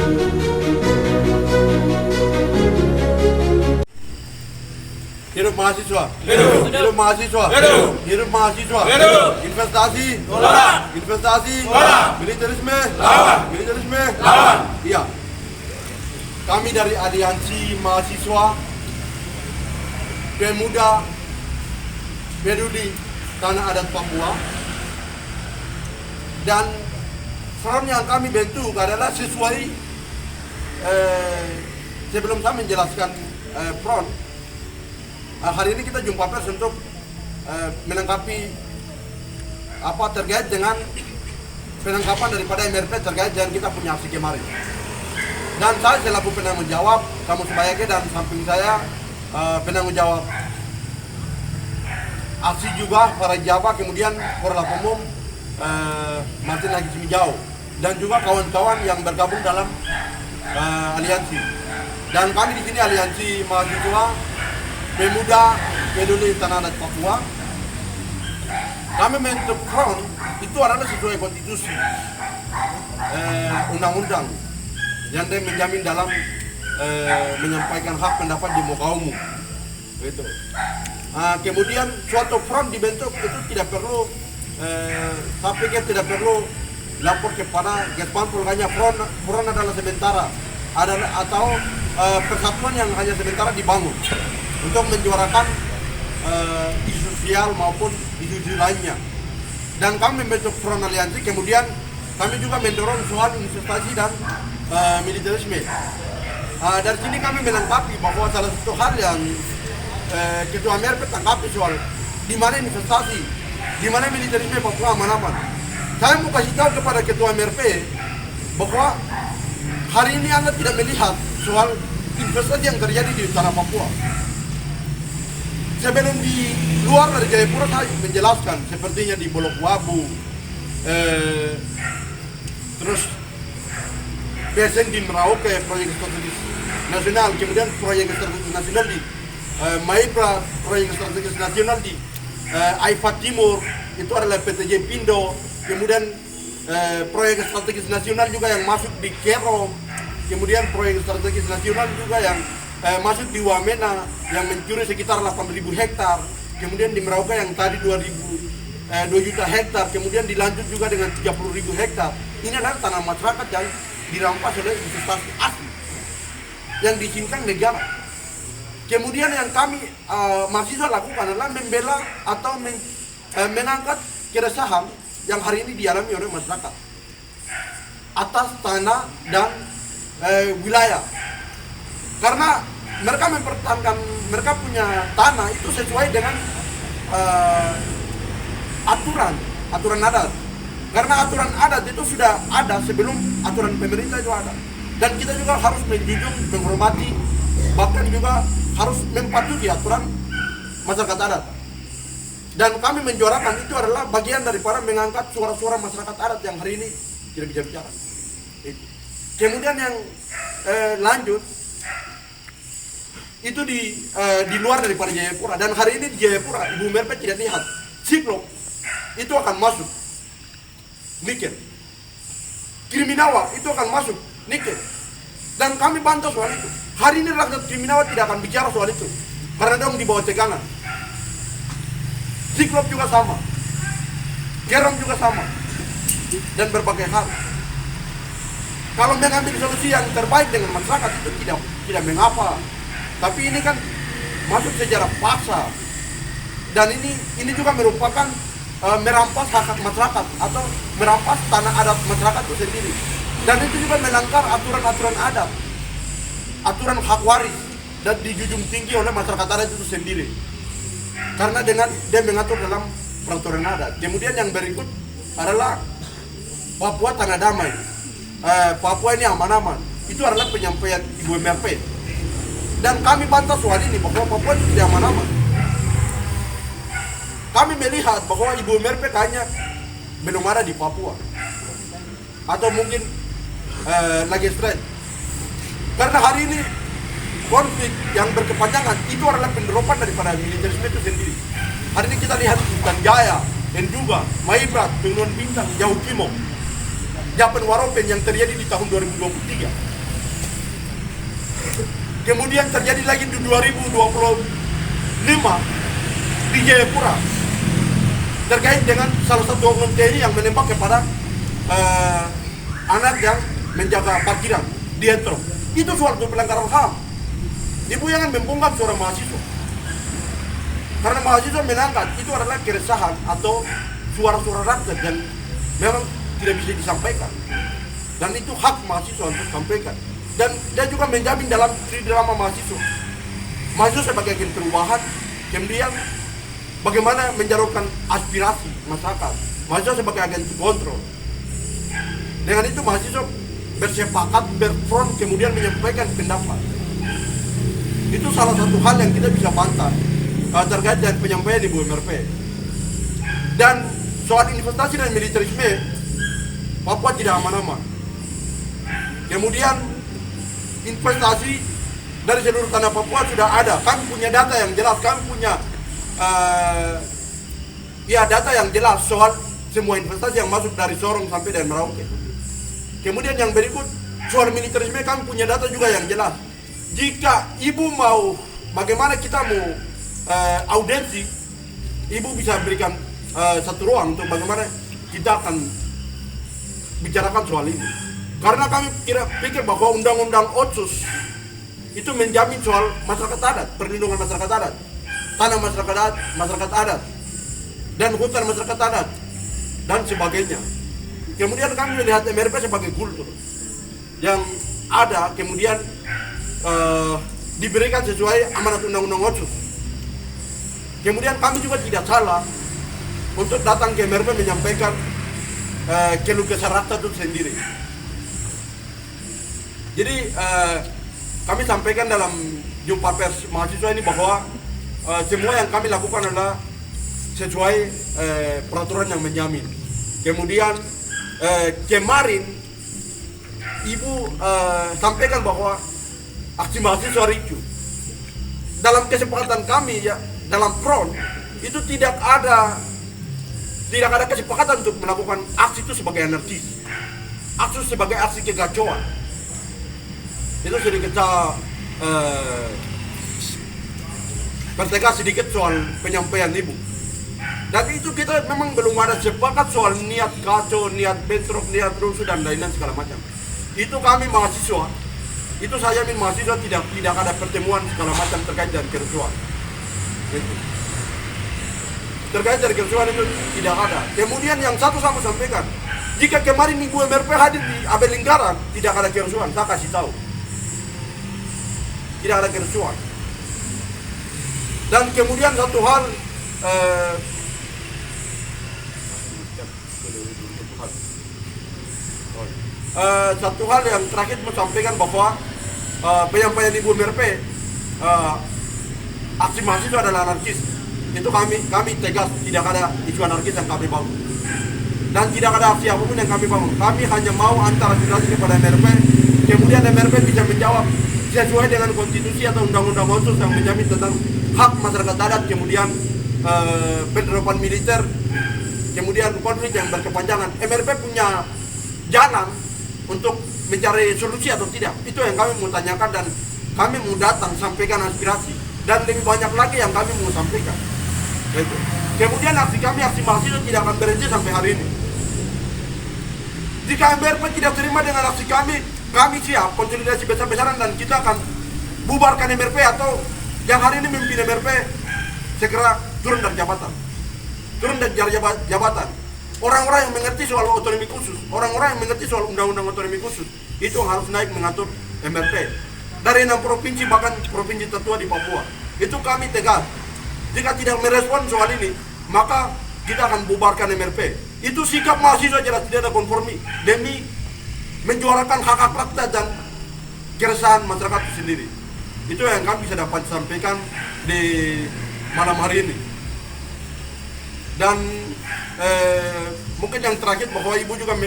Hidup mahasiswa. Hidup. Hidup mahasiswa. Hidup. Hidup mahasiswa. Hidup. Investasi. Tolak. Investasi. Tolak. Militerisme. Lawan. Militerisme. Lawan. Iya. Kami dari Aliansi Mahasiswa Pemuda Peduli Tanah Adat Papua, dan front yang kami bentuk adalah sesuai sebelum saya menjelaskan front. Hari ini kita jumpa pers untuk melengkapi apa terkait dengan penangkapan daripada MRP terkait dengan kita punya aksi kemarin. Dan saya selaku penanggung jawab, kamu sebayake dan samping saya penanggung jawab aksi juga para Jawa, kemudian Korlap Umum Martin Haji Simijau, dan juga kawan-kawan yang bergabung dalam aliansi. Dan kami di sini Aliansi Mahasiswa Pemuda Peduli Tanah Adat Papua. Kami membentuk front itu adalah sesuai konstitusi, undang-undang yang dia menjamin dalam menyampaikan hak pendapat di muka umum. Gitu. Kemudian suatu front dibentuk itu tidak perlu, saya pikir tidak perlu lapor kepada Gespanpol, hanya front adalah sementara, atau persatuan yang hanya sementara dibangun untuk menjuarakan isu sosial maupun isu-isu lainnya. Dan kami membentuk front aliansi, kemudian kami juga mendorong soal investasi dan militerisme. Dari sini kami melengkapi bahwa salah satu hal yang Ketua MRP tangkapi soal di mana investasi, di mana militerisme Papua aman-aman. Saya mau kasih tahu kepada Ketua MRP bahwa hari ini Anda tidak melihat soal investasi yang terjadi di tanah Papua. Sebelum di luar dari Jayapura saya menjelaskan sepertinya di Bolok Wabu, terus BSN di Merauke, proyek strategis nasional, kemudian proyek strategis nasional di Maipra, proyek strategis nasional di Aifat Timur, itu adalah PTJ Pindo, kemudian proyek strategis nasional juga yang masuk di Kero, kemudian proyek strategis nasional juga yang masuk di Wamena yang mencuri sekitar 8.000 hektar, kemudian di Merauke yang tadi 2 juta hektar, kemudian dilanjut juga dengan 30.000 hektar. Ini adalah tanah masyarakat yang dirampas oleh investasi asing yang diizinkan negara. Kemudian yang kami mahasiswa lakukan adalah membela atau mengangkat keresahan yang hari ini dialami oleh masyarakat atas tanah dan wilayah. Karena mereka mempertahankan, mereka punya tanah itu sesuai dengan aturan adat. Karena aturan adat itu sudah ada sebelum aturan pemerintah itu ada. Dan kita juga harus menjunjung, menghormati, bahkan juga harus mematuhi aturan masyarakat adat. Dan kami menjuarakan itu adalah bagian daripada mengangkat suara-suara masyarakat adat yang hari ini tidak bisa bicara. Kemudian yang lanjut itu di luar daripada Jayapura, dan hari ini di Jayapura Ibu Merpe tidak lihat siklop itu akan masuk nikel, Kriminawa itu akan masuk nikel, dan kami bantah soal itu. Hari ini rakyat Kriminawa tidak akan bicara soal itu karena dong di bawah tegangan. Siklop juga sama, Gerom juga sama, dan berbagai hal. Kalau mengambil solusi yang terbaik dengan masyarakat itu tidak mengapa. Tapi ini kan masuk sejarah paksa, dan ini juga merupakan merampas hak masyarakat atau merampas tanah adat masyarakat itu sendiri, dan itu juga melanggar aturan-aturan adat, aturan hak waris, dan dijunjung tinggi oleh masyarakat adat itu sendiri karena dengan dia mengatur dalam peraturan adat. Kemudian yang berikut adalah Papua tanah damai, Papua ini aman-aman, itu adalah penyampaian Ibu MRP. Dan kami bantah soal ini bahwa Papua itu tidak aman-aman. Kami melihat bahwa Ibu MRP hanya belum ada di Papua, atau mungkin lagi stres. Karena hari ini konflik yang berkepanjangan itu adalah penerapan daripada militerisme itu sendiri. Hari ini kita lihat Intan Jaya, Enduga, Maibrat, Penguruan Bintang, Jauh Timur, Japan Waropen yang terjadi di tahun 2023. Kemudian terjadi lagi di 2025 di Jayapura terkait dengan salah satu oknum TNI yang menembak kepada anak yang menjaga parkiran di Entro. Itu suatu pelanggaran HAM. Ibu jangan membungkam suara mahasiswa, karena mahasiswa menangkat itu adalah keresahan atau suara-suara rakyat dan memang tidak bisa disampaikan, dan itu hak mahasiswa untuk sampaikan. Dan dia juga menjamin dalam drama mahasiswa sebagai agen perubahan, kemudian bagaimana menjalankan aspirasi masyarakat, mahasiswa sebagai agen kontrol. Dengan itu mahasiswa bersepakat, berfront, kemudian menyampaikan pendapat. Itu salah satu hal yang kita bisa bantah terkait dengan penyampaian di MRP. Dan soal investasi dan militerisme, Papua tidak aman-aman. Kemudian investasi dari seluruh tanah Papua sudah ada. Kami punya data yang jelas, kami punya data yang jelas soal semua investasi yang masuk dari Sorong sampai dan Merauke. Kemudian yang berikut, soal militerisme kami punya data juga yang jelas. Jika ibu mau, bagaimana kita mau audiensi, ibu bisa berikan satu ruang untuk bagaimana kita akan bicarakan soal ini. Karena kami tidak pikir bahwa undang-undang Otsus itu menjamin soal masyarakat adat, perlindungan masyarakat adat, tanah masyarakat adat, dan hutan masyarakat adat, dan sebagainya. Kemudian kami melihat MRP sebagai kultur yang ada, kemudian diberikan sesuai amanat undang-undang Otsus. Kemudian kami juga tidak salah untuk datang ke MRP menyampaikan keluh kesah rakyat itu sendiri. Jadi kami sampaikan dalam jumpa pers mahasiswa ini bahwa semua yang kami lakukan adalah sesuai peraturan yang menjamin. Kemudian kemarin ibu sampaikan bahwa aksi mahasiswa ricu. Dalam kesepakatan kami ya, dalam front itu tidak ada kesepakatan untuk melakukan aksi itu sebagai anarkis, aksi sebagai aksi kegacauan. Itu sedikit pertegas sedikit soal penyampaian ibu. Dan itu kita memang belum ada sepakat soal niat kacau, niat bentrok, niat rusuh dan lain-lain segala macam. Itu kami mahasiswa, itu saya mahasiswa tidak ada pertemuan segala macam terkait dengan kerusuhan. Gitu. Terkait dari kerusuhan itu tidak ada. Kemudian yang satu sama sampaikan, jika kemarin Ibu MRP hadir di Abel Lingkaran, tidak ada kerusuhan, saya kasih tahu. Tidak ada kerusuhan. Dan kemudian satu hal, satu hal yang terakhir mau sampaikan bahwa penyampaian Ibu MRP aksi mahasiswa adalah anarkis. Itu kami tegas, tidak ada isu anarkis yang kami bangun. Dan tidak ada aksi apapun yang kami bangun. Kami hanya mau antar aspirasi kepada MRP, kemudian MRP bisa menjawab sesuai dengan konstitusi atau undang-undang Otsus yang menjamin tentang hak masyarakat adat, kemudian penerapan militer, kemudian konflik yang berkepanjangan. MRP punya jalan untuk mencari solusi atau tidak. Itu yang kami mau tanyakan, dan kami mau datang sampaikan aspirasi, dan lebih banyak lagi yang kami mau sampaikan. Gitu. Kemudian aksi mahasiswa tidak akan berhenti sampai hari ini. Jika MRP tidak terima dengan aksi kami siap konsolidasi besar-besaran dan kita akan bubarkan MRP, atau yang hari ini memimpin MRP segera turun dari jabatan. Orang-orang yang mengerti soal otonomi khusus, orang-orang yang mengerti soal undang-undang otonomi khusus, itu harus naik mengatur MRP. Dari 6 provinsi, bahkan provinsi tertua di Papua. Itu kami tegas. Jika tidak merespon soal ini, maka kita akan bubarkan MRP. Itu sikap mahasiswa jelas, tidak ada konformi demi menjuarakan hak-hak rakyat dan keresahan masyarakat itu sendiri. Itu yang kami bisa dapat sampaikan di malam hari ini. Dan mungkin yang terakhir bahwa ibu juga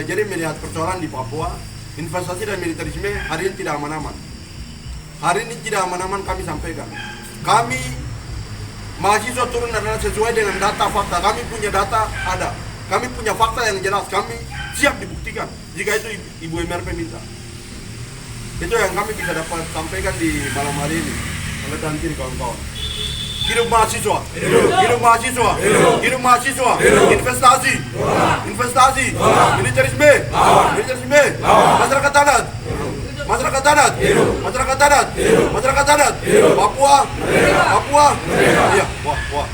jadi melihat persoalan di Papua, investasi dan militerisme hari ini tidak aman-aman. Hari ini tidak aman-aman, kami sampaikan. Kami mahasiswa turun adalah sesuai dengan data fakta. Kami punya data ada. Kami punya fakta yang jelas. Kami siap dibuktikan jika itu Ibu MRP minta. Itu yang kami bisa dapat sampaikan di malam hari ini. Oleh dan kiri kawan-kawan. Hidup mahasiswa, hidup mahasiswa, hidup mahasiswa, investasi, investasi, militerisme, militerisme, masyarakat adat, masyarakat adat, masyarakat adat, masyarakat adat, Papua, Papua, iya, wah.